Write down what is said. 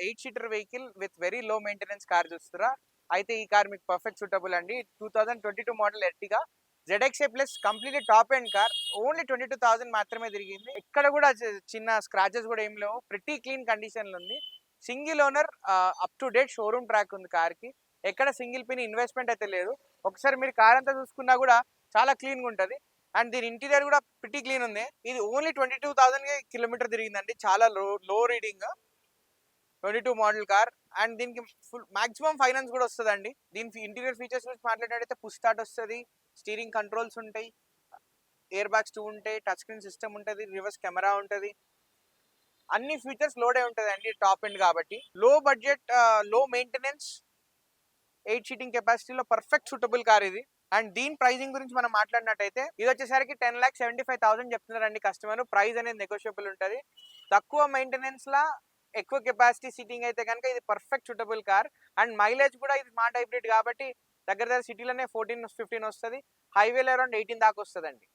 Eight seater vehicle with very low maintenance car చూస్తారా, అయితే ఈ కార్ మీకు పర్ఫెక్ట్ సూటబుల్ అండి. 2022 model Ertiga ZXA plus completely top end car. Only 22,000 మాత్రమే తిరిగింది. ఇక్కడ కూడా చిన్న స్క్రాచెస్ కూడా ఏం లేవు. ప్రిటీ క్లీన్ కండిషన్ లో ఉంది. Single owner, up to date showroom track ఉంది కార్ కి. ఎక్కడ సింగిల్ పిన్ ఇన్వెస్ట్మెంట్ అయితే లేదు. ఒకసారి మీరు కార్ అంతా చూసుకున్నా కూడా చాలా క్లీన్ గా ఉంటది. అండ్ దీని ఇంటీరియర్ కూడా ప్రిటీ క్లీన్ ఉంది. ఇది ఓన్లీ 22,000 కిలోమీటర్ తిరిగిందండి. చాలా లో రీడింగ్. 22 model car. అండ్ దీనికి ఫుల్ మాక్సిమం ఫైనాన్స్ కూడా వస్తుందండి. దీని ఇంటీరియర్ ఫీచర్స్ గురించి మాట్లాడినట్టయితే పుష్ స్టార్ట్ వస్తుంది, స్టీరింగ్ కంట్రోల్స్ ఉంటాయి, ఎయిర్ బ్యాగ్స్ 2 ఉంటాయి, టచ్ స్క్రీన్ సిస్టమ్ ఉంటుంది, రివర్స్ కెమెరా ఉంటుంది. అన్ని ఫీచర్స్ లోడే ఉంటుంది అండి టాప్ ఎండ్ కాబట్టి. Low budget, low maintenance, 8 seating కెపాసిటీలో పర్ఫెక్ట్ సూటబుల్ కార్ ఇది. అండ్ దీని ప్రైజింగ్ గురించి మనం మాట్లాడినట్టయితే ఇది వచ్చేసరికి 10,75,000 చెప్తున్నారండి కస్టమర్. ప్రైస్ అనేది నెగోషియబుల్ ఉంటుంది. తక్కువ మెయింటెనెన్స్ లా ఎక్కువ కెపాసిటీ సీటింగ్ అయితే కనుక ఇది perfect suitable car. And mileage కూడా ఇది స్మార్ట్ హైబ్రిడ్ కాబట్టి దగ్గర సిటీలోనే 14-15 వస్తుంది, హైవేలో అరౌండ్ 18 దాకా వస్తుందండి.